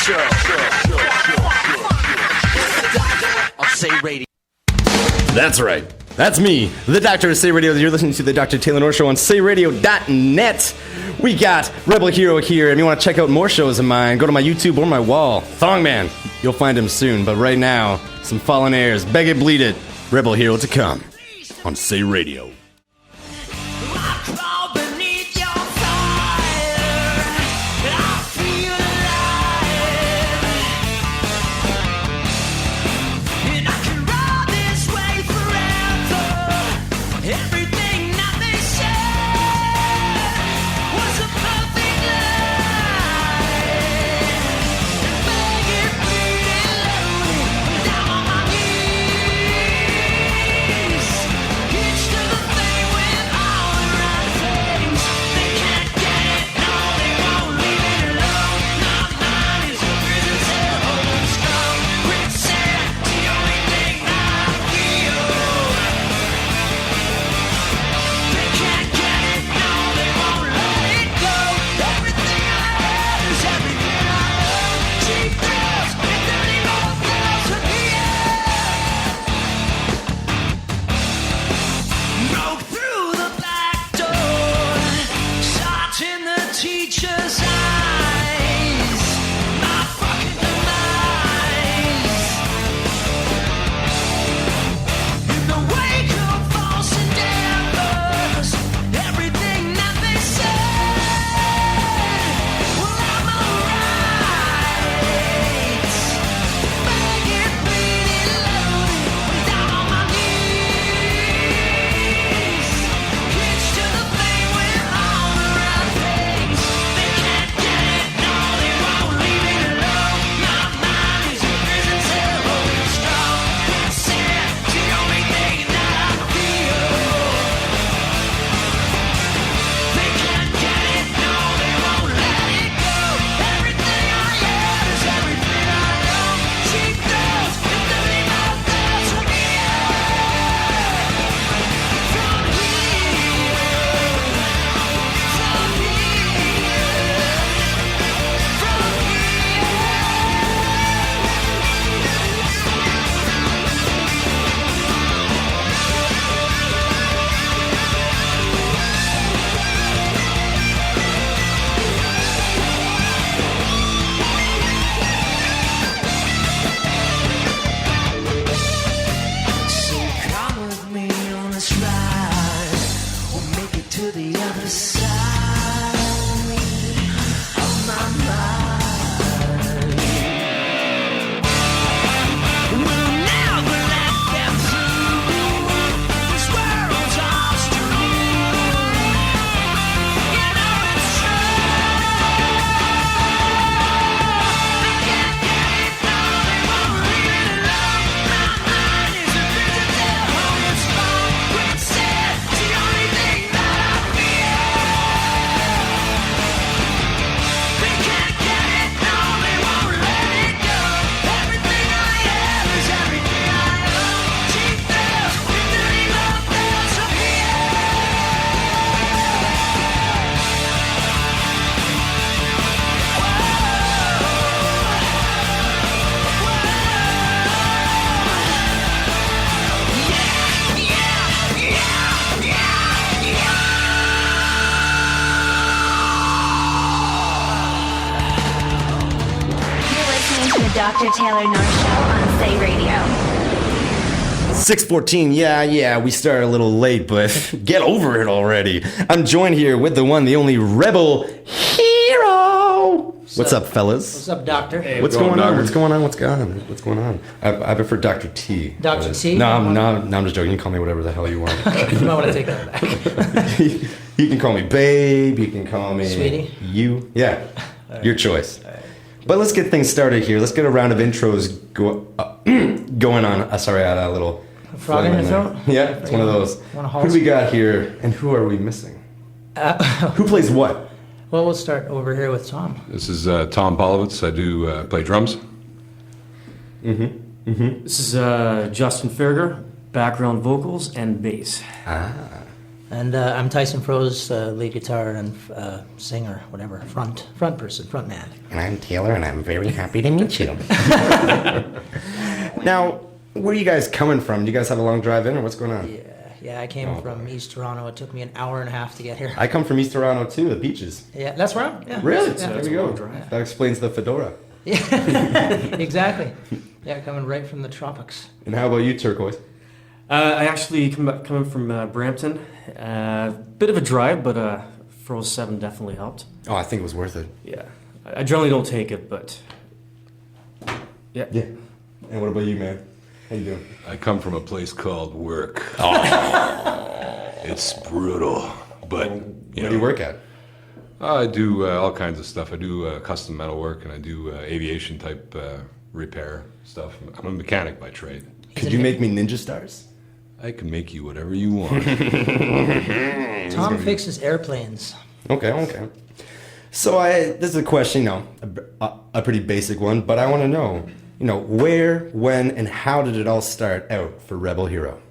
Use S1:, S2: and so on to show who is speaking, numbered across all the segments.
S1: Say Radio.
S2: That's right. That's me, the Doctor of Say Radio. You're listening to the Dr. Taylor North Show on SayRadio.net. We got Rebel Hero here. If you want to check out more shows of mine, go to my YouTube or my wall. Thongman. You'll find him soon. But right now, some Fallen Heirs. Beg it, bleed it. Rebel Hero to come on Say Radio.
S3: Dr. Taylor North Show on Say Radio.
S2: 6:14, yeah, we started a little late, but get over it already. I'm joined here with the one, the only Rebel Hero. What's up, fellas?
S4: What's up, Doctor?
S2: Hey, what's going on? What's going on? I prefer Dr. T.
S4: Dr. T?
S2: No, I'm just joking. You can call me whatever the hell you want.
S4: You might want to take that back.
S2: You can call me babe. You can call me...
S4: Sweetie?
S2: You. Yeah.
S4: Right.
S2: Your choice.
S4: Right.
S2: But let's get things started here. Let's get a round of intros going on. Sorry, I had a little...
S4: Frog in your throat?
S2: Yeah, it's one of those. Who do we got here, and who are we missing? Who plays what?
S4: Well, we'll start over here with Tom.
S5: This is Tom Polovitz. I do play drums.
S6: This is Justin Ferger, background vocals and bass.
S2: And
S4: And I'm Tyson Froese, lead guitar and singer, whatever, front person, front man.
S2: And I'm Taylor, and I'm very happy to meet you. Now, where are you guys coming from? Do you guys have a long drive in, or what's going on?
S4: Yeah, I came from East Toronto. It took me an hour and a half to get here.
S2: I come from East Toronto too, the beaches.
S4: Yeah, that's where I'm. Yeah.
S2: Really?
S4: Yeah,
S2: There we go. That explains the fedora.
S4: Yeah, exactly. Yeah, coming right from the tropics.
S2: And how about you, Turquoise?
S1: I actually coming from Brampton. Bit of a drive, but Froze 7 definitely helped.
S2: Oh, I think it was worth it.
S1: Yeah, I generally don't take it, but yeah.
S2: Yeah. And what about you, man? How you doing?
S5: I come from a place called work. It's brutal, but
S2: Where do you work at?
S5: I do all kinds of stuff. I do custom metal work, and I do aviation type repair stuff. I'm a mechanic by trade.
S2: Could you make me ninja stars?
S5: I can make you whatever you want.
S4: Tom fixes airplanes.
S2: Okay. So this is a question, a pretty basic one, but I want to know, where, when, and how did it all start out for Rebel Hero?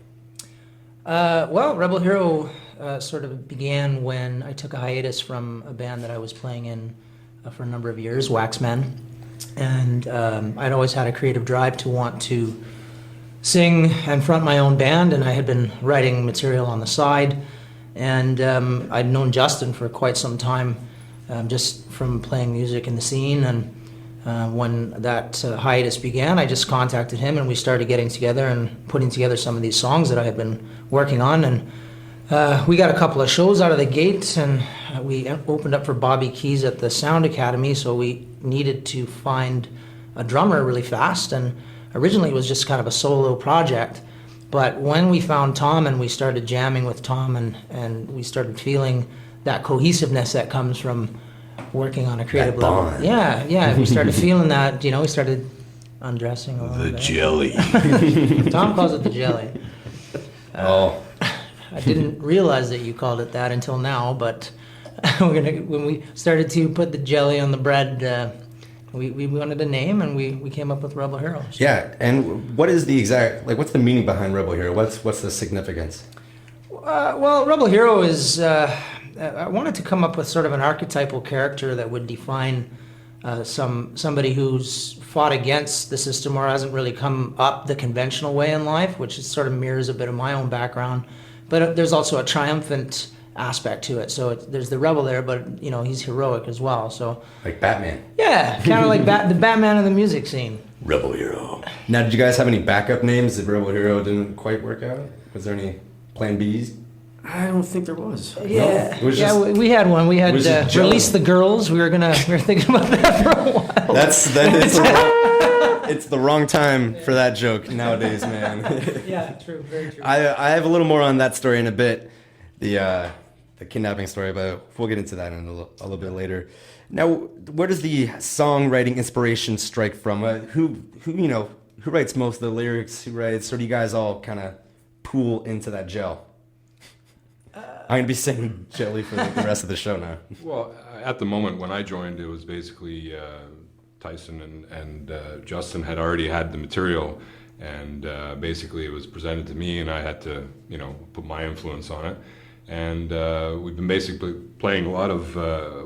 S4: Well, Rebel Hero sort of began when I took a hiatus from a band that I was playing in for a number of years, Waxmen. And I'd always had a creative drive to want to sing and front my own band, and I had been writing material on the side. And I'd known Justin for quite some time, just from playing music in the scene. And when that hiatus began, I just contacted him, and we started getting together and putting together some of these songs that I had been working on. And we got a couple of shows out of the gate, and we opened up for Bobby Keys at the Sound Academy, so we needed to find a drummer really fast. And originally it was just kind of a solo project. But when we found Tom and we started jamming with Tom, and we started feeling that cohesiveness that comes from working on a creative level. Yeah, we started feeling that, we started undressing a little bit.
S5: Jelly.
S4: Tom calls it the jelly.
S2: Oh.
S4: I didn't realize that you called it that until now, but when we started to put the jelly on the bread, we wanted a name, and we came up with Rebel Hero. So.
S2: Yeah, and what is the exact, what's the meaning behind Rebel Hero? What's the significance?
S4: Well, Rebel Hero is, I wanted to come up with sort of an archetypal character that would define somebody who's fought against the system or hasn't really come up the conventional way in life, which is sort of mirrors a bit of my own background. But there's also a triumphant aspect to it. So there's the rebel there, but he's heroic as well. So
S2: Like Batman.
S4: yeah, kind of like the Batman of the music scene.
S2: Rebel Hero. Now, did you guys have any backup names if Rebel Hero didn't quite work out? Was there any plan Bs?
S1: I don't think there was.
S4: Yeah,
S2: it was just-
S4: we had one. We had
S2: was just
S4: Release the Girls. We were thinking about that for a while.
S2: It's the wrong time for that joke nowadays, man.
S4: Yeah, true, very true.
S2: I have a little more on that story in a bit, the kidnapping story, but we'll get into that in a little bit later. Now, where does the songwriting inspiration strike from? Who writes most of the lyrics? Who writes? Or do you guys all kind of pool into that gel? I'm gonna be saying jelly for the rest of the show now.
S5: Well, at the moment when I joined, it was basically Tyson and Justin had already had the material, and basically it was presented to me, and I had to, put my influence on it. And we've been basically playing a lot of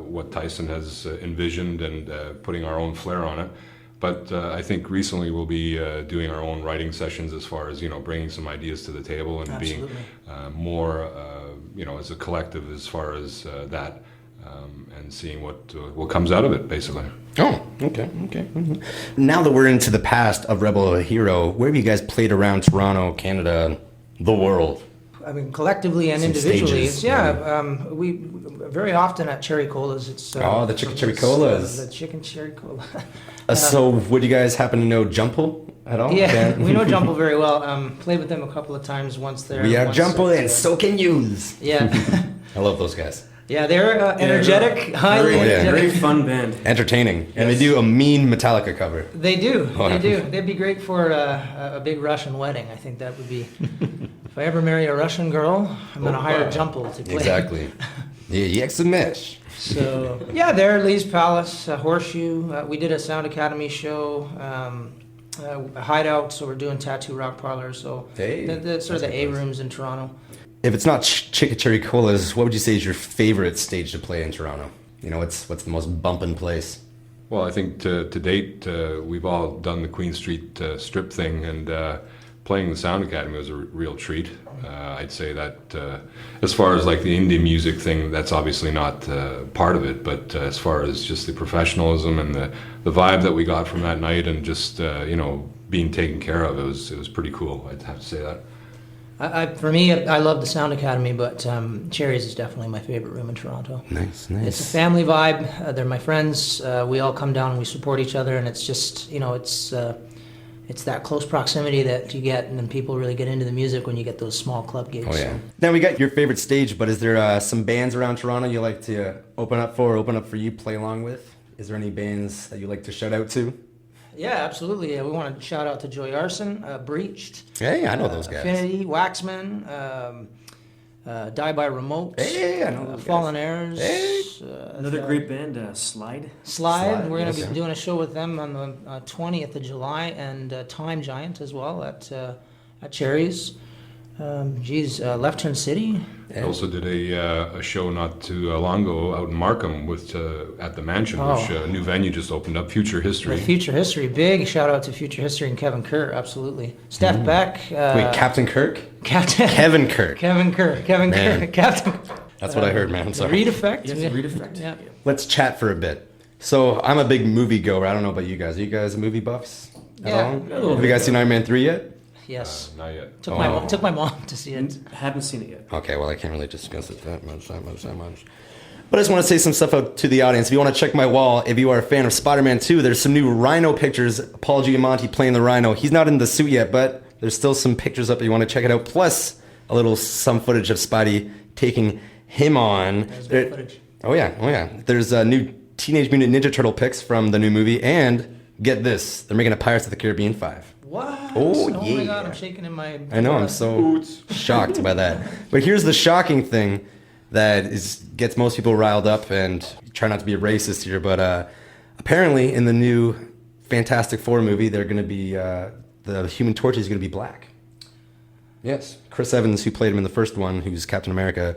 S5: what Tyson has envisioned and putting our own flair on it. But I think recently we'll be doing our own writing sessions as far as, bringing some ideas to the table and
S4: Absolutely.
S5: being more, as a collective as far as that, and seeing what comes out of it, basically.
S2: Oh, okay. Mm-hmm. Now that we're into the past of Rebel Hero, where have you guys played around Toronto, Canada, the world?
S4: I mean, collectively and
S2: Some
S4: individually.
S2: stages,
S4: We very often at Cherry Colas. It's
S2: the Chicken Cherry Colas.
S4: The Chicken Cherry Cola.
S2: So, would you guys happen to know Jumple at all?
S4: Yeah,
S2: Ben?
S4: we know Jumple very well. Played with them a couple of times. Once there.
S2: We are
S4: once
S2: Jumple,
S4: at,
S2: and so can yous.
S4: Yeah,
S2: I love those guys.
S4: yeah, they're energetic, highly
S2: very-
S4: energetic.
S1: Very fun band.
S2: Entertaining, and they do a mean Metallica cover.
S4: They do.
S2: Oh,
S4: They do. They'd be great for a big Russian wedding. I think that would be. If I ever marry a Russian girl, I'm going to hire Jumple to play.
S2: Exactly. Yeah, Mesh.
S4: So yeah, there, Lee's Palace, Horseshoe. We did a Sound Academy show, a Hideout. So we're doing Tattoo Rock Parlor. So
S2: Hey,
S4: the sort of
S2: that's
S4: the
S2: a
S4: A
S2: good place.
S4: rooms in Toronto.
S2: if it's not Cherry Colas, what would you say is your favorite stage to play in Toronto? You know, what's the most bumpin' place?
S5: Well, I think to date, we've all done the Queen Street strip thing, and playing the Sound Academy was a real treat. I'd say that as far as like the indie music thing, that's obviously not part of it, but as far as just the professionalism and the vibe that we got from that night, and just being taken care of, it was pretty cool. I'd have to say that.
S4: For me, I love the Sound Academy, but Cherries is definitely my favorite room in Toronto.
S2: Nice.
S4: It's a family vibe. They're my friends. We all come down and we support each other, and it's just, it's that close proximity that you get, and then people really get into the music when you get those small club gigs.
S2: Oh, yeah.
S4: So.
S2: Now we got your favorite stage, but is there some bands around Toronto you like to open up for you, play along with? Is there any bands that you like to shout out to?
S4: Yeah, absolutely. We want to shout out to Joy Arson, Breached.
S2: Hey, I know those guys.
S4: Affinity, Waxman, Die by Remote.
S2: Hey, I know those
S4: Fallen
S2: guys.
S4: Heirs.
S2: Hey.
S1: Another great band, Slide.
S4: Slide. We're going to
S2: okay.
S4: be doing a show with them on the 20th of July, and Time Giant as well at Cherries. Left Turn City.
S5: I also did a show not too long ago out in Markham with at the Mansion, which a new venue just opened up, Future History.
S4: Future History. Big shout out to Future History and Kevin Kerr. Absolutely. Steph Beck.
S2: Wait, Captain Kirk?
S4: Captain.
S2: Kevin Kirk.
S4: Kevin Kerr. Captain.
S2: That's what I heard, man. I'm sorry.
S4: Reed Effect.
S1: Yes, Reed Effect.
S4: Yeah.
S2: Let's chat for a bit. So I'm a big movie goer. I don't know about you guys. Are you guys movie buffs? At
S4: Yeah.
S2: all? Have you guys seen Iron Man 3 yet?
S4: Yes.
S5: Not yet.
S4: Took my mom to see it.
S1: Haven't seen it yet.
S2: Okay, well, I can't really discuss it that much. But I just want to say some stuff out to the audience. If you want to check my wall, if you are a fan of Spider-Man 2, there's some new Rhino pictures. Paul Giamatti playing the Rhino. He's not in the suit yet, but there's still some pictures up if you want to check it out. Plus, some footage of Spidey taking him on.
S4: There's good footage.
S2: Oh, yeah. There's new Teenage Mutant Ninja Turtle pics from the new movie. And get this, they're making a Pirates of the Caribbean 5.
S4: What?
S2: Oh,
S4: my
S2: yeah.
S4: God, I'm shaking in my...
S2: I know, I'm so shocked by that. But here's the shocking thing that gets most people riled up, and try not to be a racist here, but apparently in the new Fantastic Four movie, they're going to be, the Human Torch is going to be black. Yes. Chris Evans, who played him in the first one, who's Captain America,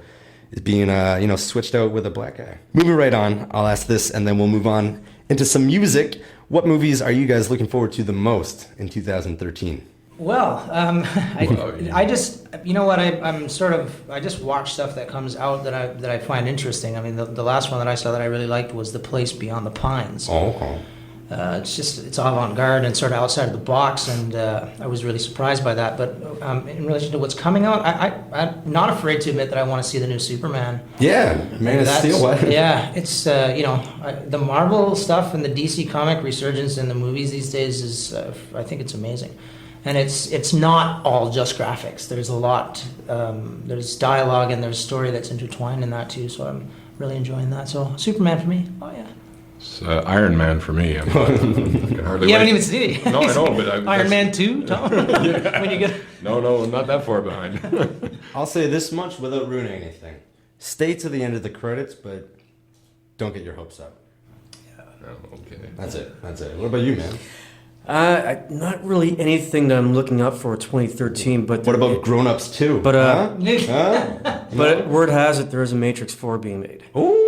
S2: is being, switched out with a black guy. Moving right on, I'll ask this, and then we'll move on into some music. What movies are you guys looking forward to the most in 2013?
S4: Well, I just, you know what, I just watch stuff that comes out that I find interesting. I mean, the last one that I saw that I really liked was The Place Beyond the Pines.
S2: Oh.
S4: It's avant-garde and sort of outside of the box, and I was really surprised by that. But in relation to what's coming out, I'm not afraid to admit that I want to see the new Superman.
S2: Yeah, Man of Steel. What?
S4: Yeah, it's the Marvel stuff and the DC comic resurgence in the movies these days is I think it's amazing, and it's not all just graphics. There's a lot, there's dialogue and there's story that's intertwined in that too. So I'm really enjoying that. So Superman for me. Oh yeah.
S5: It's Iron Man for me. I can hardly
S4: You
S5: wait.
S4: haven't even seen it.
S5: No, I know, but
S4: Iron Man 2, Tom? When you get...
S5: No, not that far behind.
S2: I'll say this much without ruining anything. Stay to the end of the credits, but don't get your hopes up.
S5: Oh, okay.
S2: That's it. What about you, man?
S1: Not really anything that I'm looking up for 2013, but...
S2: What about Grown Ups 2?
S1: But,
S2: Huh?
S1: But word has it there is a Matrix 4 being made.
S2: Ooh.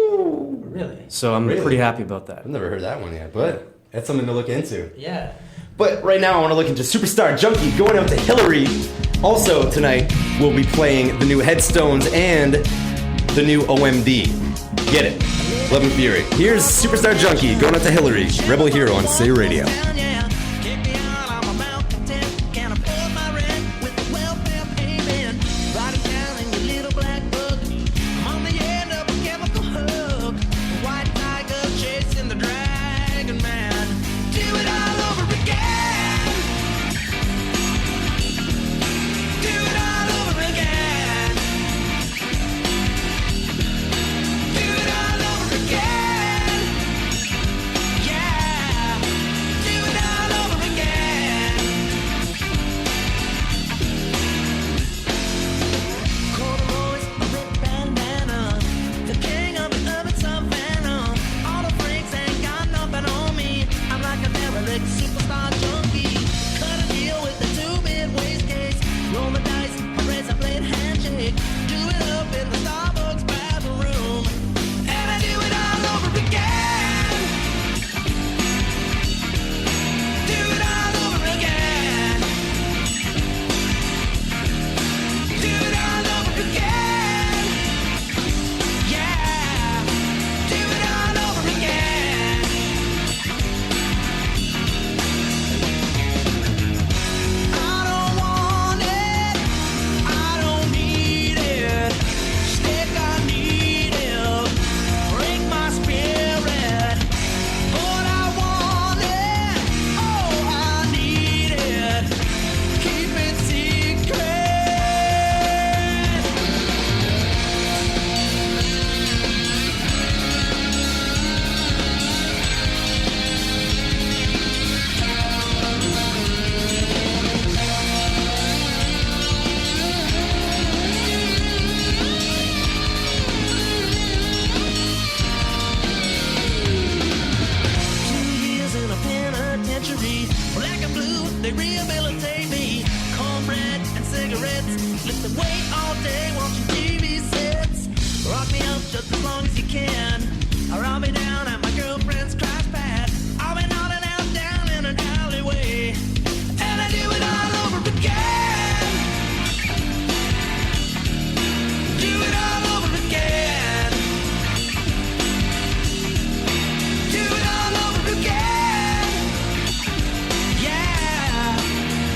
S4: Really?
S1: So I'm
S2: Really?
S1: pretty happy about that.
S2: I've never heard that one yet, but that's something to look into.
S4: Yeah.
S2: But right now I want to look into Superstar Junkie going out to Hillary. Also tonight we'll be playing the new Headstones and the new OMD. Get it. Love and Fury. Here's Superstar Junkie going out to Hillary. Rebel Hero on Say Radio.
S6: Do it Listen, wait all day, watching TV sets. Rock me up just as long as you can. Or I'll be down at my girlfriend's crash pad. I'll be nodding out down in an alleyway. And I do it all over again. Do it all over again. Do it all over again. Yeah.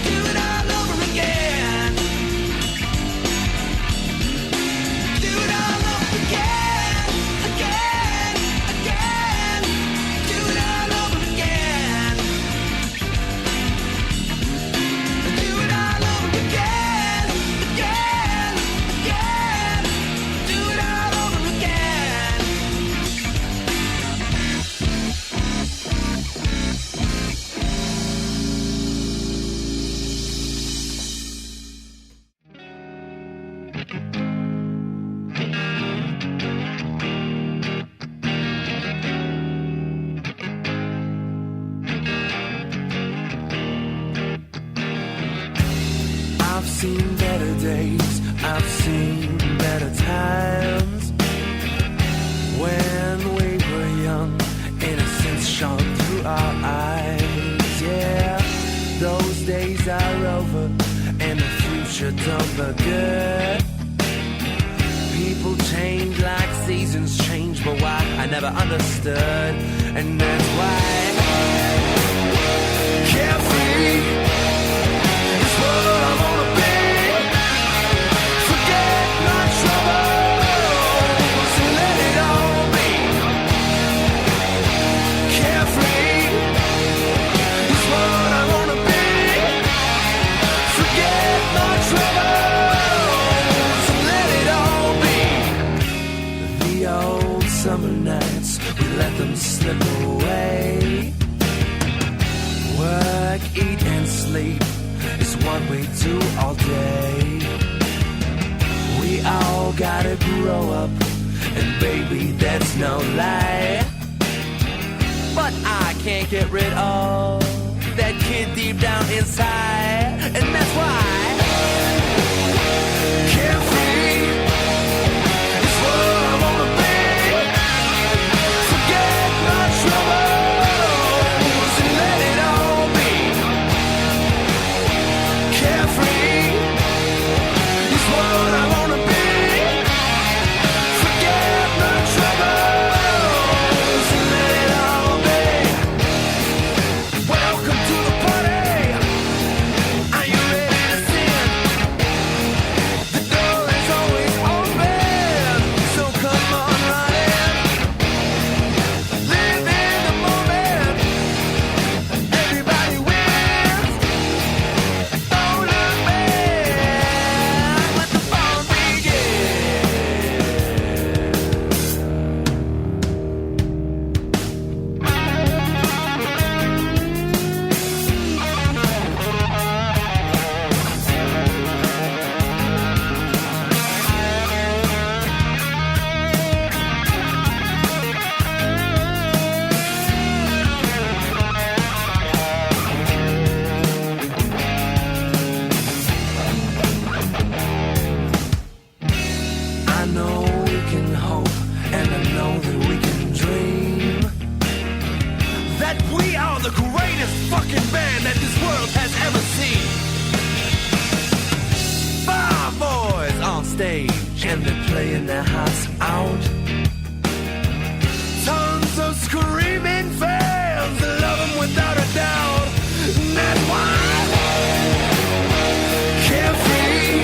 S6: Do it all over again. Do it all over again. Again. Again. Do it all over again. Do it all over again. Again. Again. Do it all over again.
S7: I've seen better days, I've seen better times. When we were young, innocence shone through our eyes. Yeah, those days are over, and the future don't look good. People change like seasons change, but why? I never understood, and that's why carefree is what I wanna be. Forget my troubles and let it all be. Carefree is what I wanna be. Forget my troubles and let it all be. The old summer nights, we let them slip away. Work, eat and sleep is what we do all day. We all gotta grow up, and baby, that's no lie. But I can't get rid of that kid deep down inside, and that's why carefree is what I wanna be. Forget my troubles and let it all be. Carefree is what I wanna be. Forget my troubles and let it all be. Welcome to the party. Are you ready to sin? The door is always open, so come on right in. Live in the moment. Everybody wins. Don't look back. Let the fun begin. I know we can hope, and I know that we can dream. That we are the greatest fucking band that this world has ever seen. 5 boys on stage, and they're playing their hearts out. Tons of screaming fans that love them without a doubt. And that's why carefree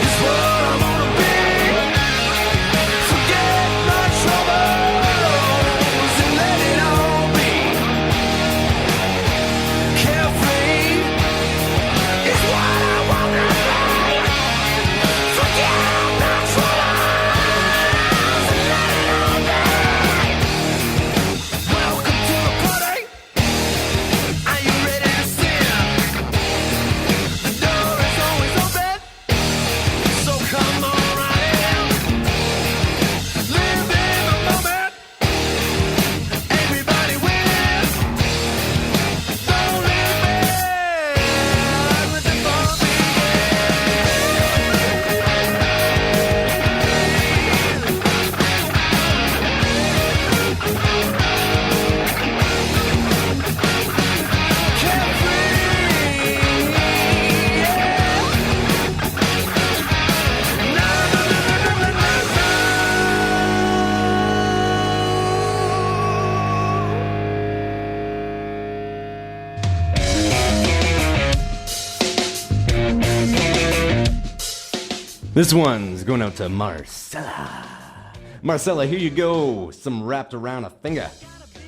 S7: is what I wanna be. Forget my troubles and let it all be. Carefree is what I wanna be. Forget my troubles
S2: This one's going out to Marcella. Marcella, here you go. Some wrapped around a finger.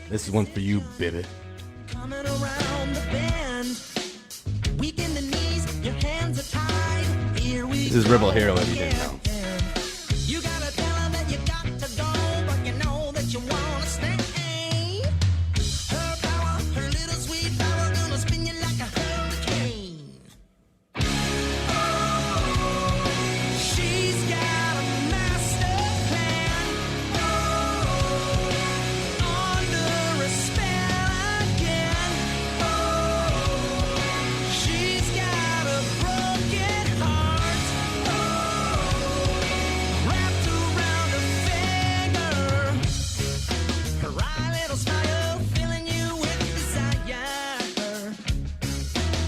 S2: This is one for you, baby.
S6: Coming around the bend, weak in the knees, your hands are tied. Here we
S2: This is Rebel Hero, if you didn't know.
S6: You gotta tell her that you got to go, but you know that you wanna stay. Her power, her little sweet power, gonna spin you like a hurricane. She's got a master plan. Under a spell again. She's got a broken heart wrapped around her finger. Her wry little smile filling you with desire,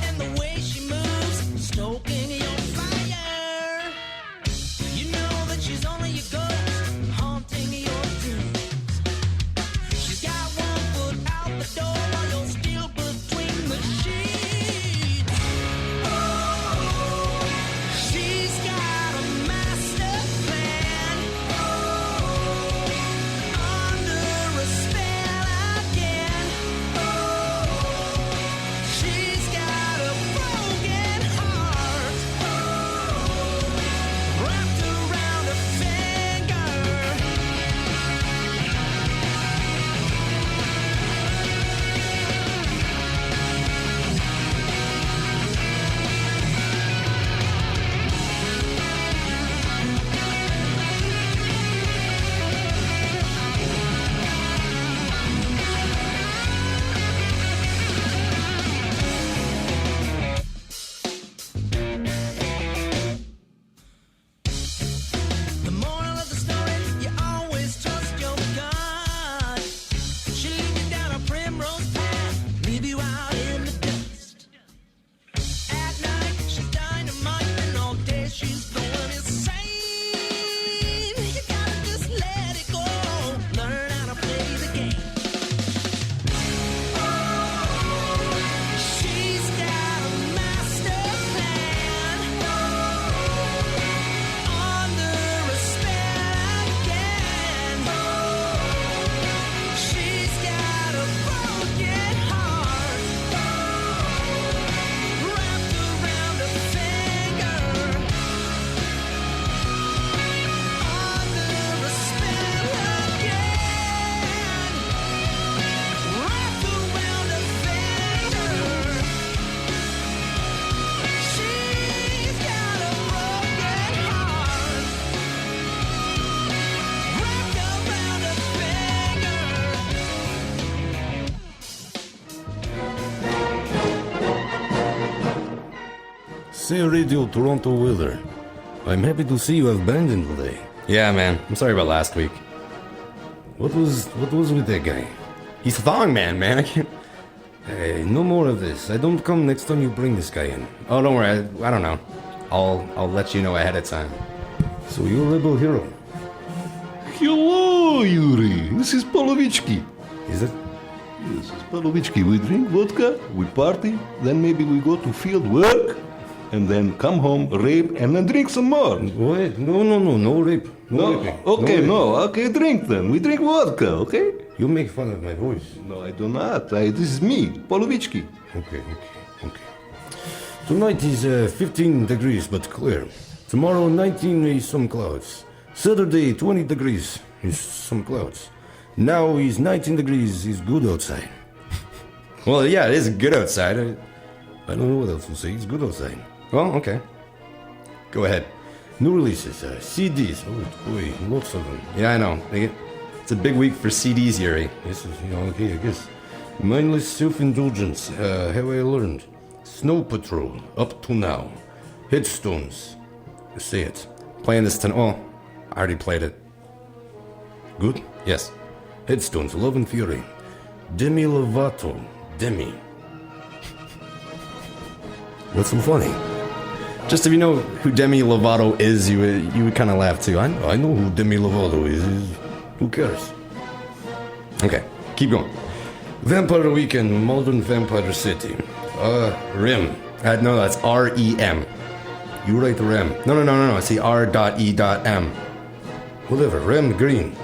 S6: and the way she moves, stoking your fire. You know that she's only your ghost, haunting your dreams. She's got one foot out the door while you're still between the sheets. She's got a master plan. Under a spell again. She's got a broken heart wrapped around her finger. The moral of the story, you always trust your gut. She'll lead you down a primrose path, leave you out in the dust. At night, she's dynamite, and all day she's going insane. You gotta just let it go, learn how to play the game. She's got a master plan. Under a spell again. She's got a broken heart wrapped around her finger. Under a spell again. Wrapped around her finger. She's got a broken heart wrapped around her finger.
S8: Say Radio Toronto weather. I'm happy to see you have Brandon today.
S2: Yeah, man. I'm sorry about last week.
S8: What was with that guy?
S2: He's Thong Man, man. I can't.
S8: Hey, no more of this. I don't come next time you bring this guy in.
S2: Oh, don't worry. I don't know. I'll let you know ahead of time.
S8: So you're Rebel Hero.
S9: Hello, Yuri. This is Polovichki.
S8: Is it?
S9: This is Polovichki. We drink vodka, we party, then maybe we go to field work, and then come home, rape, and then drink some more.
S8: Wait, no rape.
S9: No,
S8: raping.
S9: okay,
S8: raping.
S9: no, okay, drink then. We drink vodka, okay?
S8: You make fun of my voice.
S9: No, I do not. This is me, Polovichki.
S8: Okay. Tonight is 15 degrees but clear. Tomorrow 19 is some clouds. Saturday 20 degrees is some clouds. Now is 19 degrees is good outside.
S2: Well, yeah, it is good outside.
S8: I don't know what else to say. It's good outside.
S2: Well, okay. Go ahead.
S8: New releases, CDs. Oh boy, lots of them.
S2: Yeah, I know. It's a big week for CDs, Yuri.
S8: This is, okay, I guess. Mindless self-indulgence. Have I learned? Snow Patrol. Up to now. Headstones. Say it.
S2: Playing this tonight. Oh, I already played it.
S8: Good.
S2: Yes.
S8: Headstones. Love and Fury. Demi Lovato. Demi. What's so funny?
S2: Just if you know who Demi Lovato is, you would kind of laugh too.
S8: I know who Demi Lovato is. Who cares?
S2: Okay, keep going.
S8: Vampire Weekend, Modern Vampire City. R.E.M.
S2: No, that's R.E.M.
S8: You write R.E.M. No. See R.E.M. Whatever, R.E.M. Green.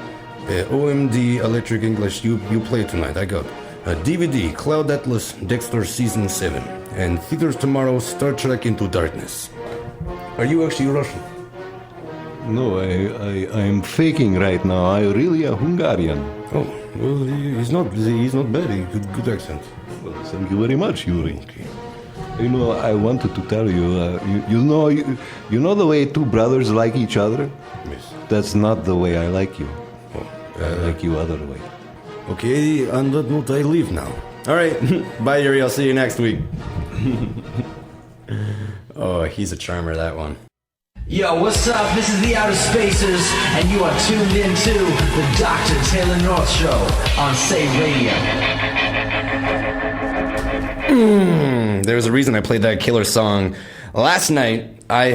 S8: OMD Electric English, you play tonight, I got. DVD, Cloud Atlas, Dexter Season 7. And theaters tomorrow, Star Trek Into Darkness. Are you actually Russian?
S9: No, I am faking right now. I really a Hungarian.
S8: Oh, well, he's not bad. Good accent.
S9: Well, thank you very much, Yuri. You know, I wanted to tell you, you know the way two brothers like each other?
S8: Yes.
S9: That's not the way I like you.
S8: Oh,
S9: I like you other way.
S8: Okay, on that note, I leave now.
S2: All right. Bye, Yuri. I'll see you next week. Oh, he's a charmer, that one.
S7: Yo, what's up? This is the Outer Spacers, and you are tuned into the Dr. Taylor North Show on Say Radio.
S2: There's a reason I played that killer song. Last night, a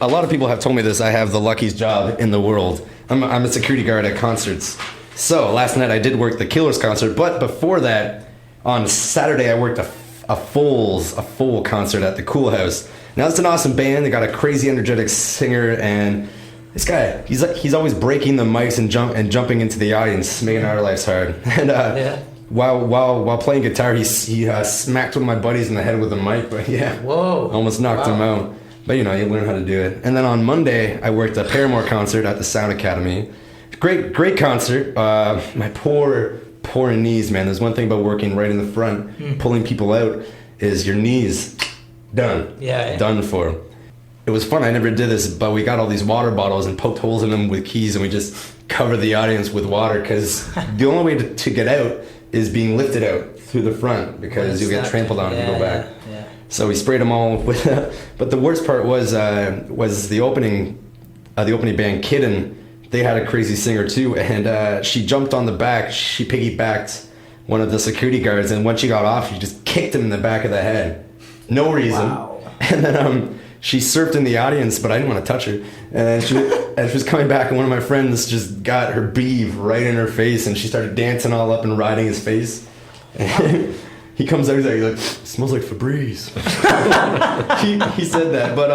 S2: lot of people have told me this, I have the luckiest job in the world. I'm a security guard at concerts. So, last night I did work the Killers concert, but before that, on Saturday I worked a full concert at the Cool House. Now it's an awesome band. They got a crazy energetic singer, and this guy, he's always breaking the mics and jumping into the audience, making our lives hard. And while playing guitar, he smacked one of my buddies in the head with a mic. But almost knocked him out. But you learn how to do it. And then on Monday, I worked a Paramore concert at the Sound Academy. Great concert. My poor knees, man. There's one thing about working right in the front, pulling people out, is your knees. Done. Yeah. Done for. It was fun. I never did this, but we got all these water bottles and poked holes in them with keys, and we just covered the audience with water, because the only way to get out is being lifted out through the front, because you'll get trampled on if you go back. Yeah. So we sprayed them all with. But the worst part was the opening band, Kidden. They had a crazy singer too, and she jumped on the back. She piggybacked one of the security guards, and when she got off, she just kicked him in the back of the head. No reason. Wow. And then she surfed in the audience, but I didn't want to touch her. And then she was coming back, and one of my friends just got her beeve right in her face, and she started dancing all up and riding his face. And he comes out, he's like, smells like Febreze. he said that. But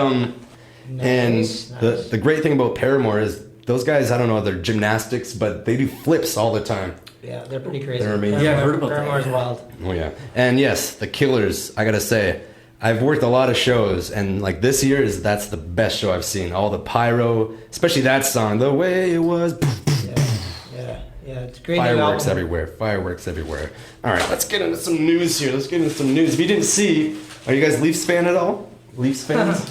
S2: nice. The great thing about Paramore is those guys, I don't know, they're gymnastics, but they do flips all the time.
S4: Yeah, they're pretty crazy.
S2: They're amazing.
S1: Yeah, I heard about
S4: Paramore's
S1: that.
S4: wild.
S2: Oh yeah. And yes, the Killers, I gotta say, I've worked a lot of shows, and like this year that's the best show I've seen. All the pyro, especially that song, The Way It Was.
S4: Yeah, it's great.
S2: Fireworks everywhere. All right, let's get into some news here. If you didn't see, are you guys Leafs fan at all? Leafs fans?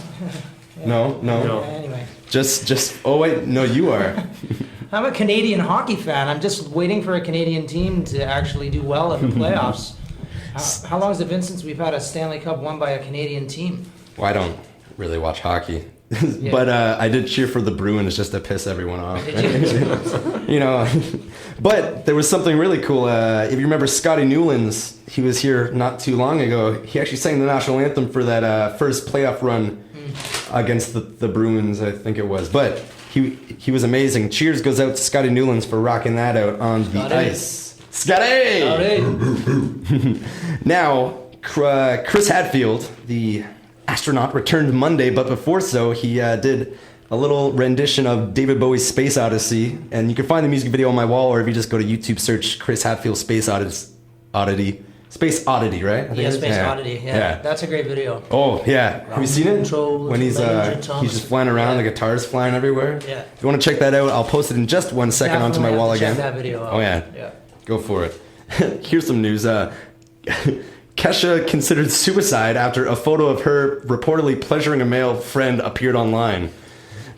S2: No.
S4: Anyway.
S2: Just. Oh wait, no, you are.
S4: I'm a Canadian hockey fan. I'm just waiting for a Canadian team to actually do well in the playoffs. How long has it been since we've had a Stanley Cup won by a Canadian team?
S2: Well, I don't really watch hockey. But I did cheer for the Bruins just to piss everyone off. But there was something really cool. If you remember Scotty Newlands, he was here not too long ago. He actually sang the national anthem for that first playoff run against the Bruins, I think it was. But he was amazing. Cheers goes out to Scotty Newlands for rocking that out on the ice. Scotty! Now, Chris Hadfield, the astronaut, returned Monday, but before so, he did a little rendition of David Bowie's Space Odyssey, and you can find the music video on my wall, or if you just go to YouTube, search Chris Hadfield Space Oddity. Space Oddity, right?
S4: Yeah, Space Oddity. Yeah, that's a great video.
S2: Oh yeah, have you seen it? When he's just flying around, the guitar's flying everywhere. Yeah. If you want to check that out, I'll post it in just 1 second onto my wall again.
S4: Check that video out.
S2: Oh yeah. Go for it. Here's some news. Kesha considered suicide after a photo of her reportedly pleasuring a male friend appeared online.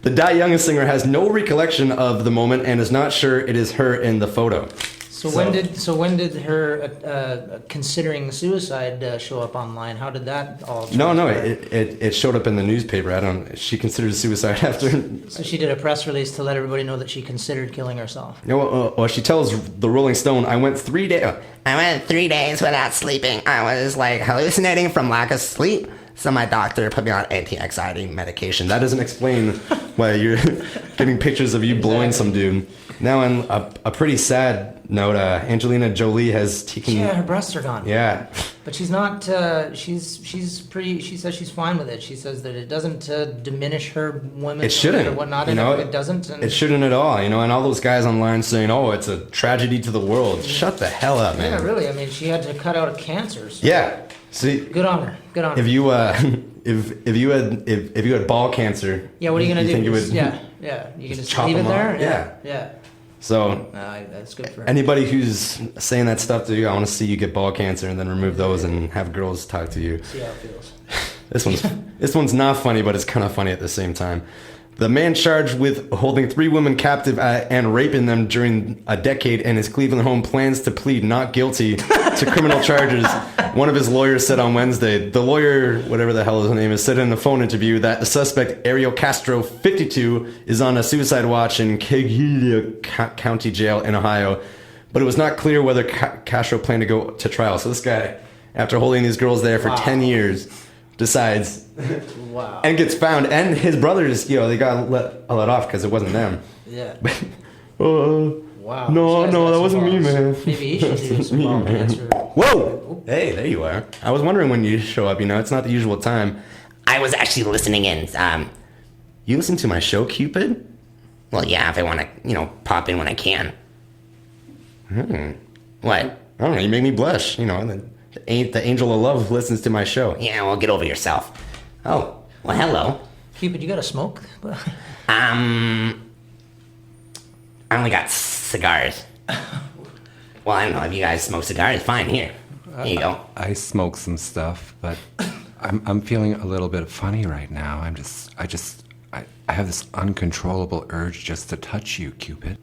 S2: The Die Young singer has no recollection of the moment and is not sure it is her in the photo.
S4: So when did her considering suicide show up online? How did that all?
S2: No, it showed up in the newspaper. She considered suicide after.
S4: So she did a press release to let everybody know that she considered killing herself.
S2: Well, she tells the Rolling Stone, I went 3 days.
S10: I went 3 days without sleeping. I was like hallucinating from lack of sleep.
S2: So my doctor put me on anti-anxiety medication. That doesn't explain why you're getting pictures of you blowing some dude. Now, on a pretty sad note, Angelina Jolie has taken...
S4: Yeah, her breasts are gone.
S2: Yeah.
S4: But she's not, she's pretty, she says she's fine with it. She says that it doesn't diminish her women
S2: It shouldn't.
S4: or whatnot.
S2: You know,
S4: it doesn't. And
S2: it shouldn't at all, you know, and all those guys online saying, oh, it's a tragedy to the world. Shut the hell up, man.
S4: yeah, really. I mean, she had to cut out a cancer. So
S2: Yeah. See,
S4: good on her. Good on her.
S2: if you if you had ball cancer,
S4: Yeah, what are you gonna do?
S2: think you would
S4: Just- yeah. You can just
S2: chop
S4: leave it
S2: them
S4: there.
S2: off?
S4: Yeah.
S2: So
S4: No, that's good for her.
S2: anybody who's saying that stuff to you, I want to see you get ball cancer and then remove those and have girls talk to you.
S4: See how it feels.
S2: This one's not funny, but it's kind of funny at the same time. The man charged with holding 3 women captive and raping them during a decade in his Cleveland home plans to plead not guilty to criminal charges. One of his lawyers said on Wednesday, the lawyer, whatever the hell his name is, said in a phone interview that the suspect, Ariel Castro, 52, is on a suicide watch in Kegelia County Jail in Ohio. But it was not clear whether Castro planned to go to trial. So this guy, after holding these girls there for 10 years, decides
S4: Wow.
S2: and gets found, and his brothers, you know, they got let off because it wasn't them.
S4: Yeah.
S2: No,
S4: Wow. This guy's got
S2: that
S4: some
S2: wasn't me,
S4: balls.
S2: man.
S4: Maybe he should do some ball cancer.
S2: Whoa! Hey, there you are. I was wondering when you show up. You know, it's not the usual time.
S10: I was actually listening in.
S2: You listen to my show, Cupid?
S10: Well, yeah, if I want to, pop in when I can. What?
S2: I don't know. You make me blush. You know, the angel of love listens to my show.
S10: Yeah, well, get over yourself.
S2: Oh,
S10: Well, hello.
S4: Cupid, you got to smoke?
S10: I only got cigars. Well, I don't know if you guys smoke cigars. Fine, here you go.
S11: I smoke some stuff, but I'm feeling a little bit funny right now. I have this uncontrollable urge just to touch you, Cupid.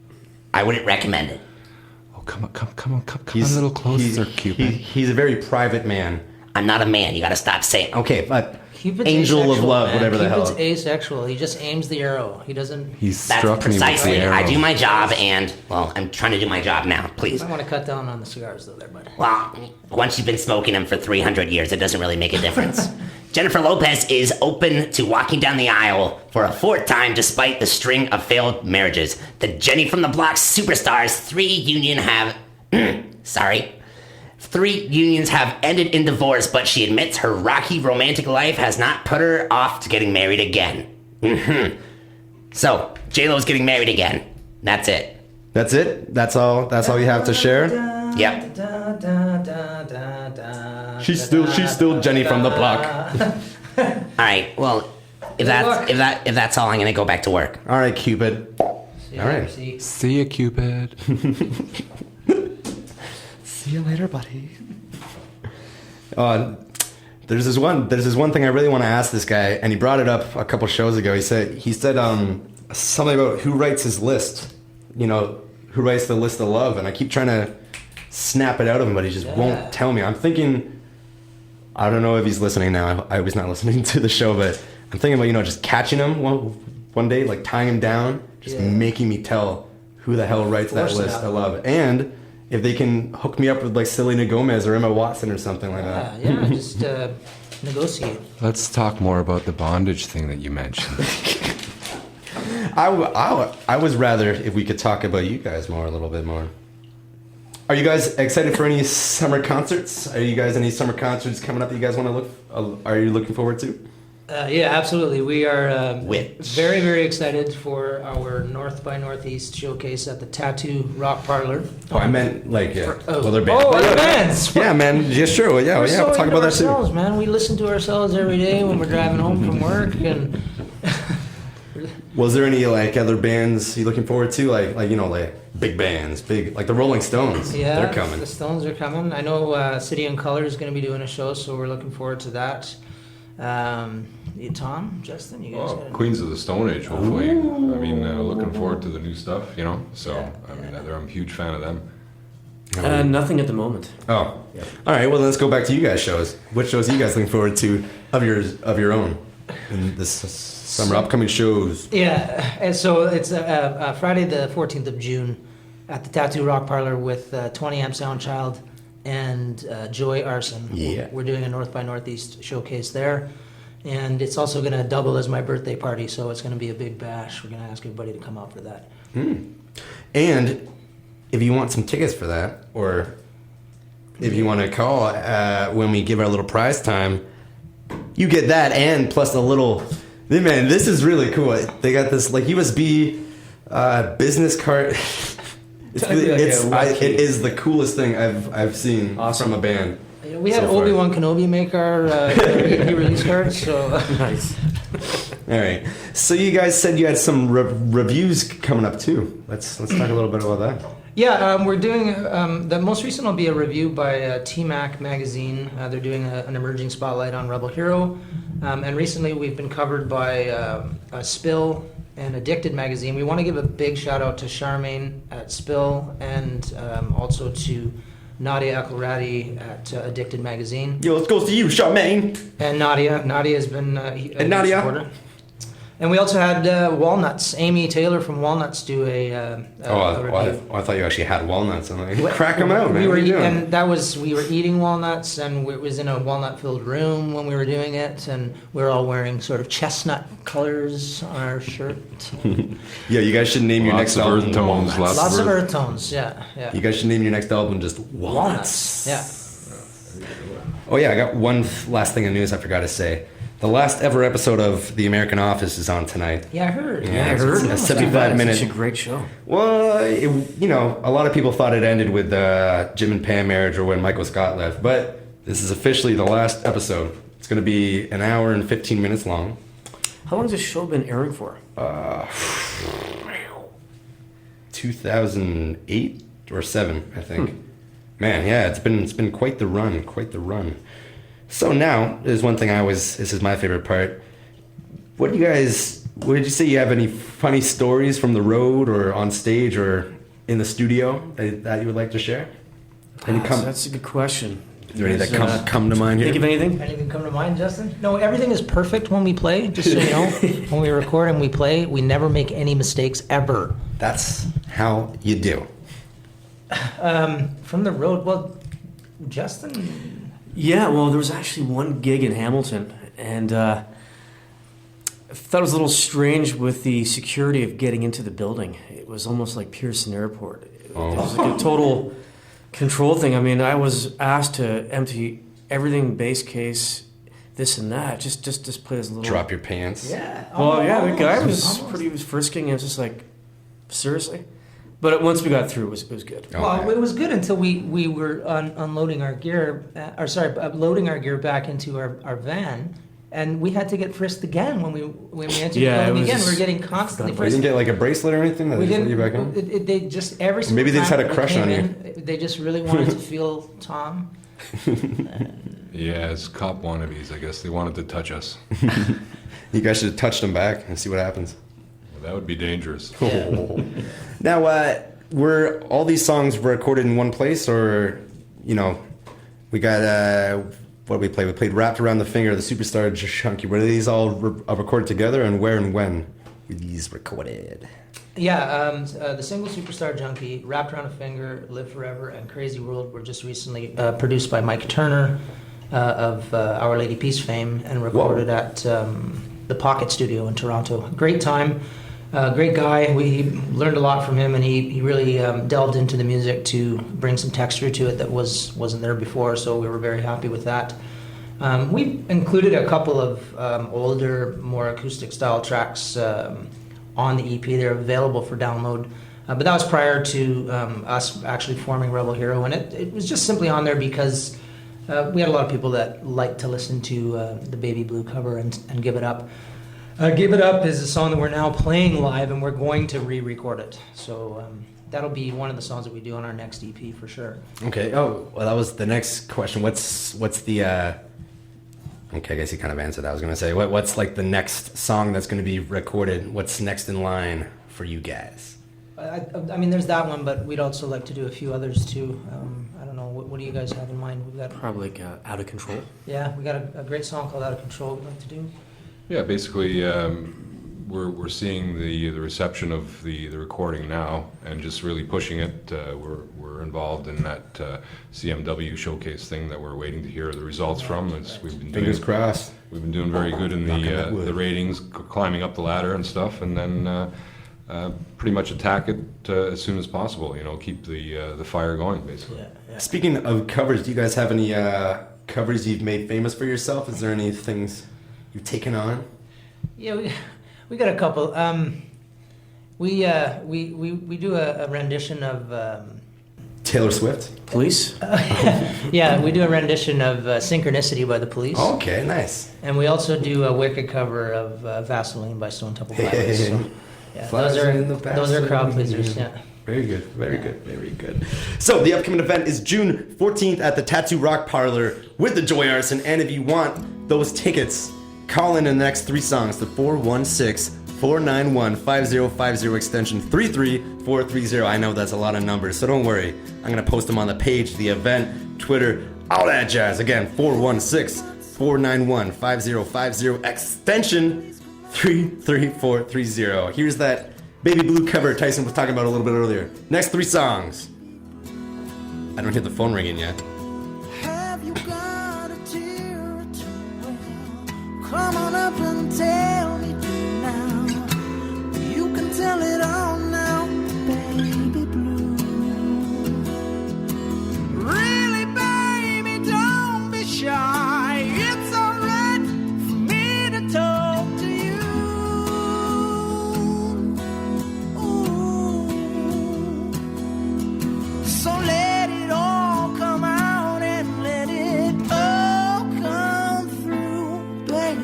S10: I wouldn't recommend it.
S11: Oh, come a little closer, Cupid.
S2: He's a very private man.
S10: I'm not a man. You got to stop saying.
S2: Okay, but
S4: Cupid's
S2: angel of
S4: asexual,
S2: love,
S4: man.
S2: whatever the
S4: Cupid's
S2: hell.
S4: asexual. He just aims the arrow. He doesn't.
S11: He
S10: That's
S11: struck me with the
S10: precisely.
S11: arrow.
S10: I do my job, and well, I'm trying to do my job now. Please.
S4: I want to cut down on the cigars, though, there, bud.
S10: Well, once you've been smoking them for 300 years, it doesn't really make a difference. Jennifer Lopez is open to walking down the aisle for a 4th time despite the string of failed marriages. The Jenny from the Block superstars 3 unions have ended in divorce, but she admits her rocky romantic life has not put her off to getting married again. So, J-Lo's getting married again. That's it.
S2: That's it? That's all you have to share?
S10: Yep.
S2: She's still Jenny from the block.
S10: All right. Well, if that's all, I'm gonna go back to work.
S2: All right, Cupid.
S4: All
S2: right.
S11: See ya, Cupid.
S2: See you later, buddy. There's this one thing I really want to ask this guy, and he brought it up a couple shows ago. He said something about who writes his list. You know, who writes the list of love, and I keep trying to snap it out of him, but he just won't tell me. I'm thinking, I don't know if he's listening now. I was not listening to the show, but I'm thinking about, just catching him one day, like tying him down, just making me tell who the hell writes that list of love. And if they can hook me up with like Selena Gomez or Emma Watson or something like that.
S4: Yeah, just negotiate.
S11: Let's talk more about the bondage thing that you mentioned.
S2: I was rather if we could talk about you guys a little bit more. Are you guys excited for any summer concerts? Are you guys any summer concerts coming up that you guys want to look? Are you looking forward to?
S4: Yeah, absolutely. We are very, very excited for our North by Northeast showcase at the Tattoo Rock Parlor.
S2: Oh, I meant like
S4: they're bands.
S2: other bands. Yeah, man. Yeah, sure. Yeah,
S4: We're so
S2: we'll talk
S4: into
S2: about that too.
S4: ourselves, man. We listen to ourselves every day when we're driving home from work, and
S2: Was there any like other bands you looking forward to? Like big bands, like the Rolling Stones.
S4: yeah,
S2: They're coming.
S4: The Stones are coming. I know City and Color is going to be doing a show, so we're looking forward to that. Tom, Justin, you guys.
S5: Queens of the Stone Age, hopefully. I mean, looking forward to the new stuff, So, I'm a huge fan of them.
S1: Nothing at the moment.
S2: Oh, all right. Well, let's go back to you guys' shows. What shows are you guys looking forward to of your own in this summer? Upcoming shows.
S4: Yeah, and so it's Friday the 14th of June at the Tattoo Rock Parlor with 20 Amp Soundchild and Joy Arson.
S2: Yeah.
S4: We're doing a North by Northeast showcase there. And it's also going to double as my birthday party, so it's going to be a big bash. We're going to ask everybody to come out for that.
S2: And if you want some tickets for that, or if you want to call when we give our little prize time, you get that and plus a little... Man, this is really cool. They got this like USB business card. It is the coolest thing I've seen from a band.
S4: We had Obi-Wan Kenobi make our EP release cards, so...
S1: Nice.
S2: All right. So you guys said you had some reviews coming up too. Let's talk a little bit about that.
S4: Yeah, we're doing, the most recent will be a review by T-Mac magazine. They're doing an emerging spotlight on Rebel Hero. And recently we've been covered by Spill and Addicted magazine. We want to give a big shout out to Charmaine at Spill and also to Nadia Akelradi at Addicted magazine.
S2: Yo, it goes to you, Charmaine.
S4: And Nadia. Nadia has been a
S2: Nadia.
S4: supporter. And we also had Walnuts, Amy Taylor from Walnuts, do a review.
S2: I thought you actually had walnuts. I'm like, crack them out, man.
S4: We were
S2: What are you doing?
S4: and that was we were eating walnuts, and it was in a walnut-filled room when we were doing it, and we were all wearing sort of chestnut colors on our shirt.
S2: Yeah, you guys should name your next album.
S5: Earth tones,
S4: Lots of earth tones, yeah.
S2: You guys should name your next album just Walnuts.
S4: Yeah.
S2: Oh yeah, I got one last thing of news I forgot to say. The last ever episode of The American Office is on tonight.
S4: Yeah, I heard.
S2: Yeah, I heard. A 75-minute.
S1: It's a great show.
S2: Well, a lot of people thought it ended with Jim and Pam marriage or when Michael Scott left, but this is officially the last episode. It's going to be an hour and 15 minutes long.
S1: How long has this show been airing for?
S2: 2008 or 7, I think. Man, yeah, it's been quite the run. So now, there's one thing this is my favorite part. Would you say you have any funny stories from the road or on stage or in the studio that you would like to share?
S1: That's a good question.
S2: Is there any that come to mind here?
S1: Think of anything?
S4: Anything come to mind, Justin? No, everything is perfect when we play, just so you know. When we record and we play, we never make any mistakes, ever.
S2: That's how you do.
S4: From the road, well, Justin...
S1: Yeah, well, there was actually one gig in Hamilton, and I thought it was a little strange with the security of getting into the building. It was almost like Pearson Airport. It was like a total control thing. I mean, I was asked to empty everything, bass case, this and that, just play this little...
S2: Drop your pants.
S4: Yeah.
S1: Well, yeah, the guy was frisking, and it was just like, seriously? But once we got through, it was good.
S4: Well, it was good until we were unloading our gear, loading our gear back into our van, and we had to get frisked again when we entered the building again. We were getting constantly
S2: You
S4: frisked.
S2: didn't get like a bracelet or anything that
S4: We
S2: they let you
S4: didn't.
S2: back in?
S4: They just every single
S2: Maybe they just
S4: time
S2: had a crush on you.
S4: They just really wanted to feel Tom.
S5: Yeah, as cop wannabes, I guess they wanted to touch us.
S2: You guys should have touched them back and see what happens.
S5: Well, that would be dangerous.
S2: Now, were all these songs recorded in one place, or, we got, what did we play? We played Wrapped Around the Finger, the Superstar Junkie. Were these all recorded together, and where and when were these recorded?
S4: Yeah, the single Superstar Junkie, Wrapped Around a Finger, Live Forever, and Crazy World were just recently produced by Mike Turner of Our Lady Peace fame and recorded at the Pocket Studio in Toronto. Great time, great guy. We learned a lot from him, and he really delved into the music to bring some texture to it that wasn't there before, so we were very happy with that. We included a couple of older, more acoustic-style tracks on the EP. They're available for download. But that was prior to us actually forming Rebel Hero, and it was just simply on there because we had a lot of people that liked to listen to the Baby Blue cover and Give It Up. Give It Up is a song that we're now playing live, and we're going to re-record it. So that'll be one of the songs that we do on our next EP for sure.
S2: Okay. Oh, well, that was the next question. What's the... Okay, I guess you kind of answered that. I was going to say, what's like the next song that's going to be recorded? What's next in line for you guys?
S4: I mean, there's that one, but we'd also like to do a few others too. I don't know, what do you guys have in mind? We've got
S1: Probably like Out of Control.
S4: Yeah, we got a great song called Out of Control we'd like to do.
S5: Yeah, basically, we're seeing the reception of the recording now, and just really pushing it. We're involved in that CMW showcase thing that we're waiting to hear the results from. We've been
S8: Fingers crossed.
S5: We've been doing very good in the ratings, climbing up the ladder and stuff, and then pretty much attack it as soon as possible. Keep the fire going, basically.
S4: Yeah.
S2: Speaking of covers, do you guys have any covers you've made famous for yourself? Is there any things you've taken on?
S4: Yeah, we got a couple. We do a rendition of.
S2: Taylor Swift?
S1: Police?
S4: Yeah, we do a rendition of Synchronicity by the Police.
S2: Okay, nice.
S4: And we also do a wicked cover of Vaseline by Stone Temple Pilots. So, yeah, those are crowd pleasers. Yeah.
S2: Very good, very good. So the upcoming event is June 14th at the Tattoo Rock Parlor with the Joy Arson. And if you want those tickets, call in the next 3 songs to 416-491-5050 extension 33430. I know that's a lot of numbers, so don't worry. I'm going to post them on the page, the event, Twitter, all that jazz. Again, 416-491-5050 extension 33430. Here's that Baby Blue cover Tyson was talking about a little bit earlier. Next 3 songs. I don't hear the phone ringing yet.
S6: Have you got a tear or two? Well, come on up and tell me now. You can tell it all now, baby blue. Really, baby, don't be shy. It's alright for me to talk to you. Ooh. So let it all come out and let it all come through, baby.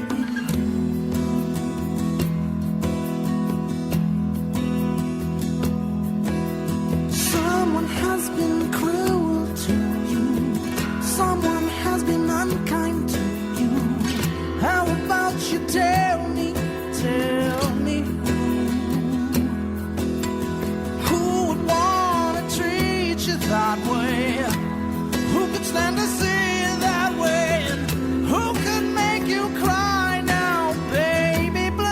S6: Someone has been cruel to you. Someone has been unkind to you. How about you tell me who would wanna treat you that way? Who could stand to see you that way? And who could make you cry now, baby blue?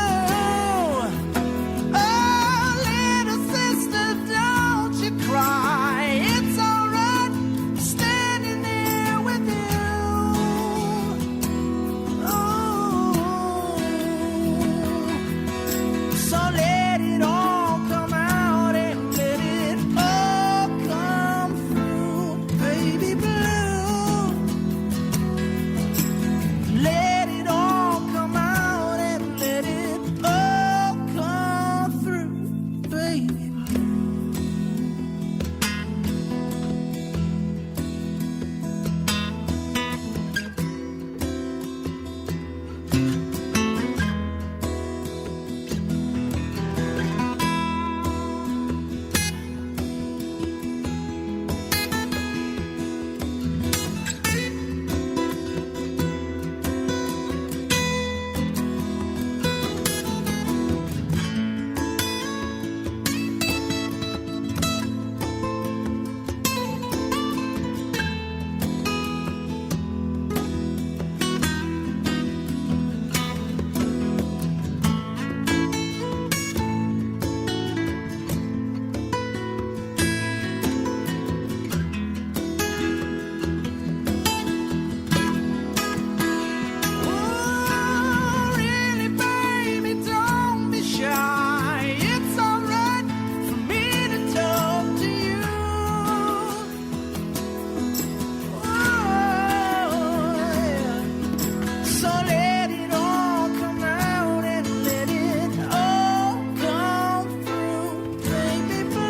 S6: Oh, little sister, don't you cry. It's alright, standing here with you. Oh, so let it all come out and let it all come through, baby blue. Let it all come out and let it all come through, baby blue. Oh, really, baby, don't be shy. It's alright for me to talk to you. Oh, yeah. So let it all come out and let it all come through, baby blue.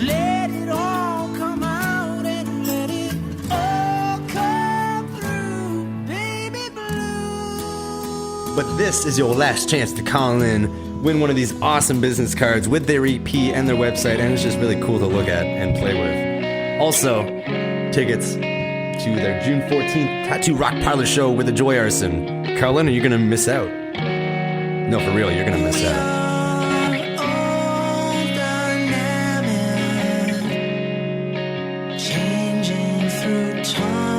S6: Let it all come out and let it all come through, baby blue.
S2: But this is your last chance to call in, win one of these awesome business cards with their EP and their website, and it's just really cool to look at and play with. Also, tickets to their June 14th Tattoo Rock Parlor show with the Joy Arson. Call in or you're gonna miss out. No, for real, you're gonna miss out.
S6: All dynamic, changing through time.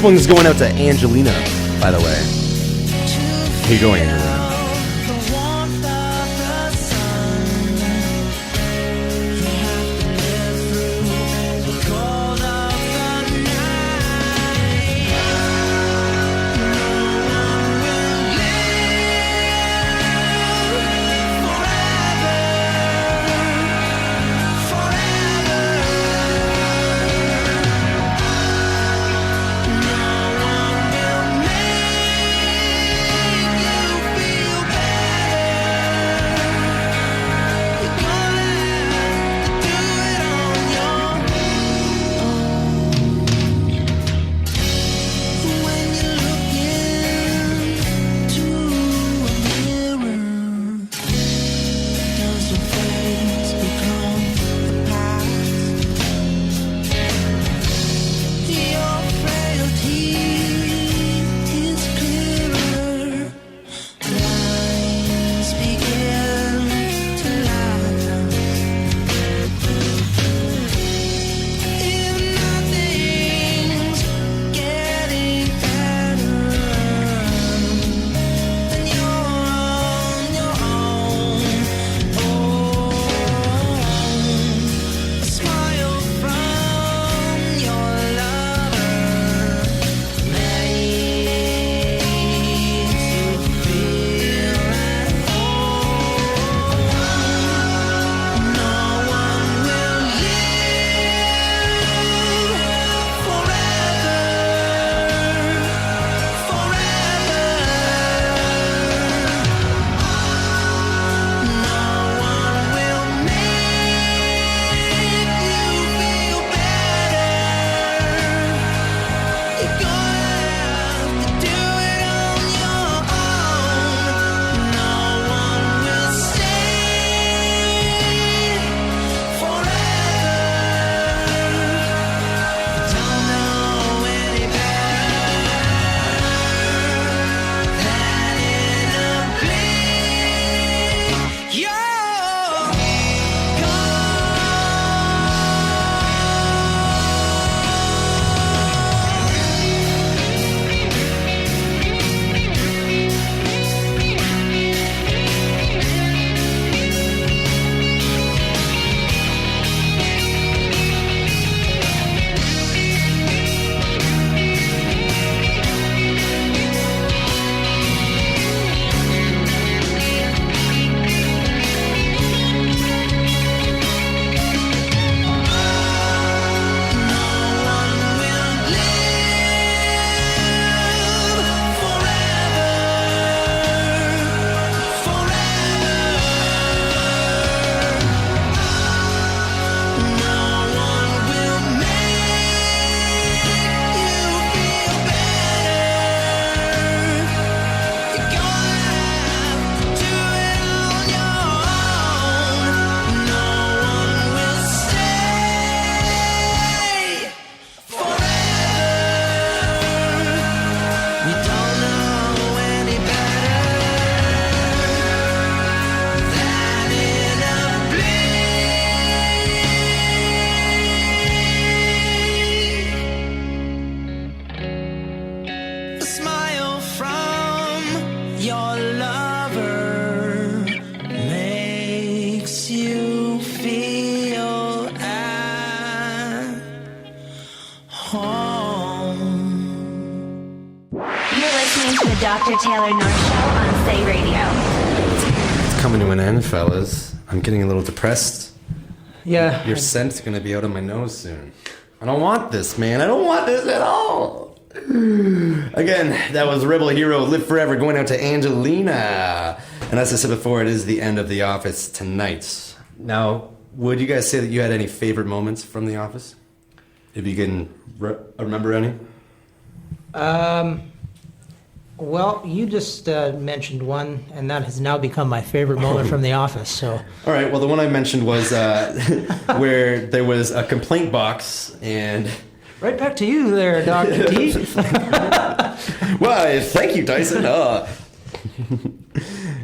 S2: one's going out to Angelina, by the way. Here you go, Angelina.
S3: Dr. Taylor North Show on Say Radio.
S2: It's coming to an end, fellas. I'm getting a little depressed.
S4: Yeah.
S2: Your scent's gonna be out of my nose soon. I don't want this, man. I don't want this at all. Again, that was Rebel Hero Live Forever going out to Angelina. And as I said before, it is the end of The Office tonight. Now, would you guys say that you had any favorite moments from The Office? If you can remember any?
S4: Well, you just mentioned one, and that has now become my favorite moment from The Office. So,
S2: all right. Well, the one I mentioned was where there was a complaint box, and
S4: right back to you there, Dr. T.
S2: Well, thank you, Tyson.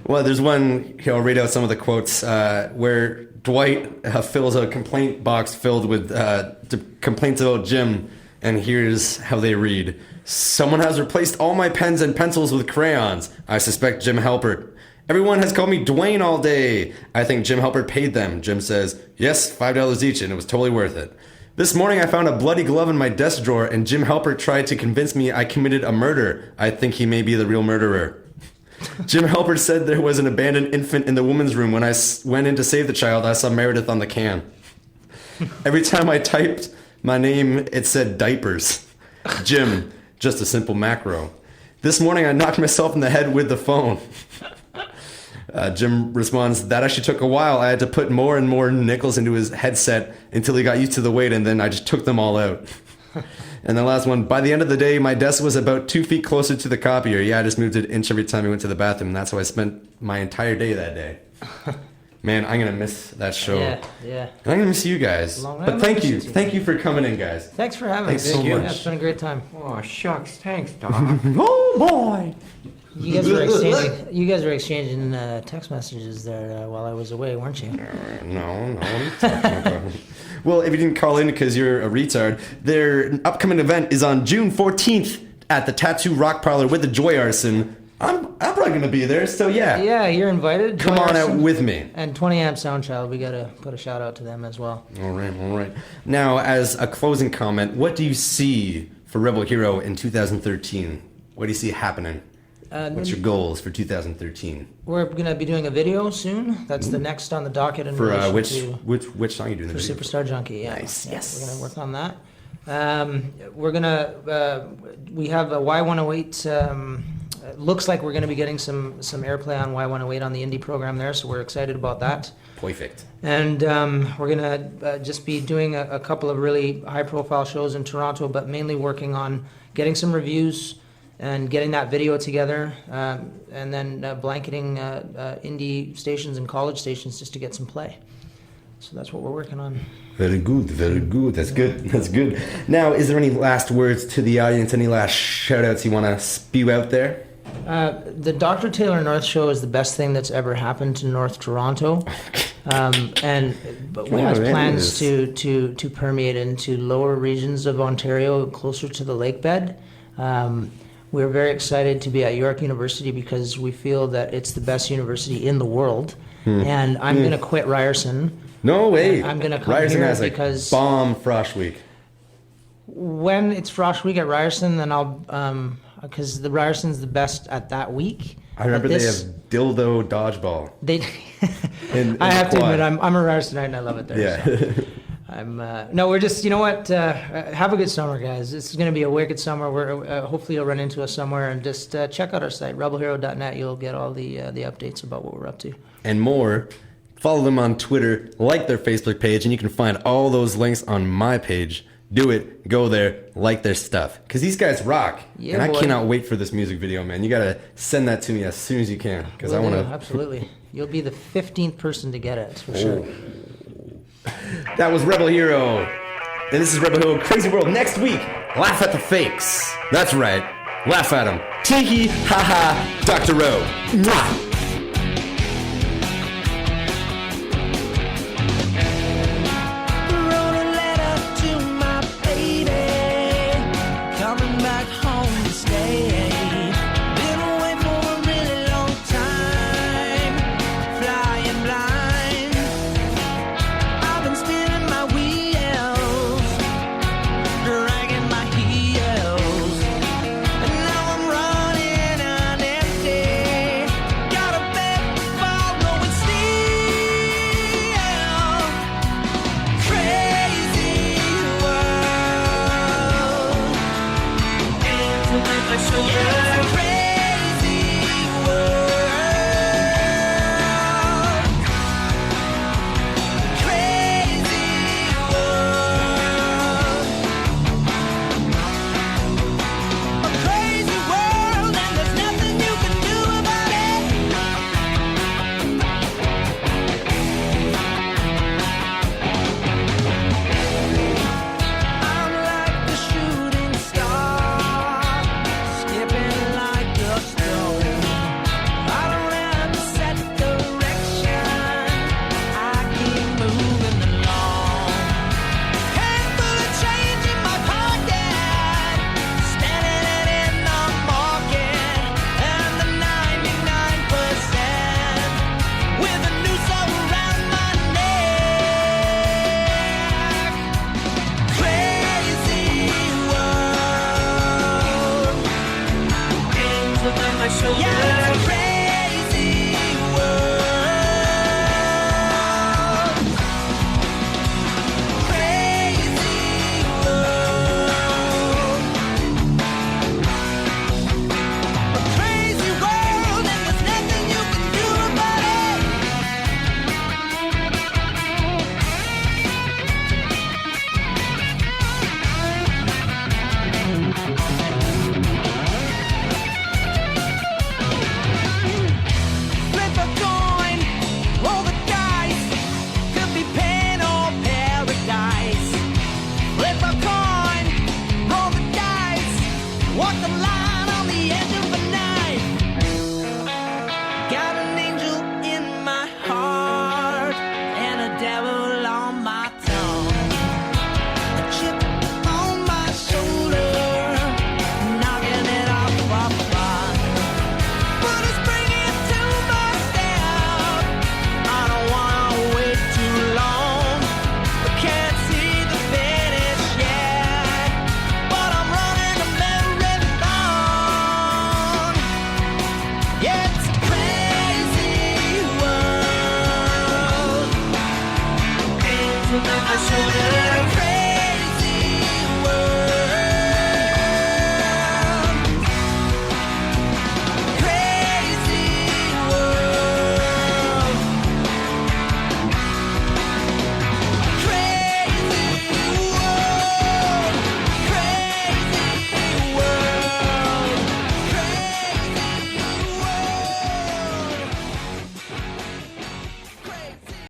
S2: Well, there's one. I'll read out some of the quotes where Dwight fills a complaint box filled with complaints about Jim, And here's how they read. Someone has replaced all my pens and pencils with crayons. I suspect Jim Halpert. Everyone has called me Dwayne all day. I think Jim Halpert paid them. Jim says, yes, $5 each, and it was totally worth it. This morning I found a bloody glove in my desk drawer, and Jim Halpert tried to convince me I committed a murder. I think he may be the real murderer. Jim Halpert said there was an abandoned infant in the woman's room. When I went in to save the child, I saw Meredith on the can. Every time I typed my name, it said diapers. Jim, just a simple macro. This morning I knocked myself in the head with the phone. Jim responds, that actually took a while. I had to put more and more nickels into his headset until he got used to the weight, and then I just took them all out. And the last one, by the end of the day, my desk was about 2 feet closer to the copier. Yeah, I just moved it an inch every time I went to the bathroom, and that's how I spent my entire day that day. Man, I'm going to miss that show.
S4: Yeah.
S2: And I'm going to miss you guys. But thank you. Thank you for coming in, guys.
S4: Thanks for having us.
S2: Thanks so much.
S4: Yeah, it's been a great time.
S11: Oh, shucks. Thanks, Doc.
S2: Oh, boy.
S4: You guys were exchanging text messages there while I was away, weren't you?
S2: No. What are you talking about? Well, if you didn't call in because you're a retard, their upcoming event is on June 14th at the Tattoo Rock Parlor with the Joy Arson. I'm probably going to be there, so yeah.
S4: Yeah, you're invited.
S2: Come on out with me.
S4: And 20 Amp Soundchild, we got to put a shout out to them as well.
S2: All right. Now, as a closing comment, what do you see for Rebel Hero in 2013? What do you see happening? What's your goals for 2013?
S4: We're going to be doing a video soon. That's the next on the docket. In
S2: for
S4: relation
S2: which song are you doing?
S4: For
S2: the video?
S4: Superstar Junkie, yeah.
S2: Nice,
S4: yeah,
S2: yes.
S4: We're going to work on that. We have a Y108. Looks like we're going to be getting some airplay on Y108 on the indie program there, so we're excited about that.
S2: Perfect.
S4: And we're going to just be doing a couple of really high-profile shows in Toronto, but mainly working on getting some reviews and getting that video together, and then blanketing indie stations and college stations just to get some play. So that's what we're working on.
S2: Very good. That's good. Now, is there any last words to the audience? Any last shout-outs you want to spew out there?
S4: The Dr. Taylor North show is the best thing that's ever happened to North Toronto. But we have plans to permeate into lower regions of Ontario, closer to the lake bed. We're very excited to be at York University because we feel that it's the best university in the world. And I'm going to quit Ryerson.
S2: No way.
S4: I'm going to come
S2: Ryerson
S4: here
S2: has
S4: because
S2: bomb Frost Week.
S4: When it's Frost Week at Ryerson, then I'll because the Ryerson's the best at that week.
S2: I remember they have dildo dodgeball.
S4: I have to admit, I'm a Ryersonite and I love it there.
S2: Yeah.
S4: So. We're just, you know what, have a good summer, guys. This is going to be a wicked summer. We're hopefully you'll run into us somewhere, and just check out our site, rebelhero.net. You'll get all the updates about what we're up to.
S2: And more. Follow them on Twitter, like their Facebook page, and you can find all those links on my page. Do it. Go there. Like their stuff. Because these guys rock.
S4: Yeah,
S2: and
S4: boy.
S2: I cannot wait for this music video, man. You got to send that to me as soon as you can. Because I want to.
S4: Absolutely. You'll be the 15th person to get it, for sure.
S2: That was Rebel Hero. And this is Rebel Hero Crazy World. Next week, laugh at the fakes. That's right. Laugh at them. Tee-hee, ha-ha, Dr. Rowe. Mwah.
S6: Wrote a letter to my baby, coming back home to stay. Been away for a really long time, flying blind. I've been spinning my wheels, dragging my heels, and now I'm running on empty. shoulder.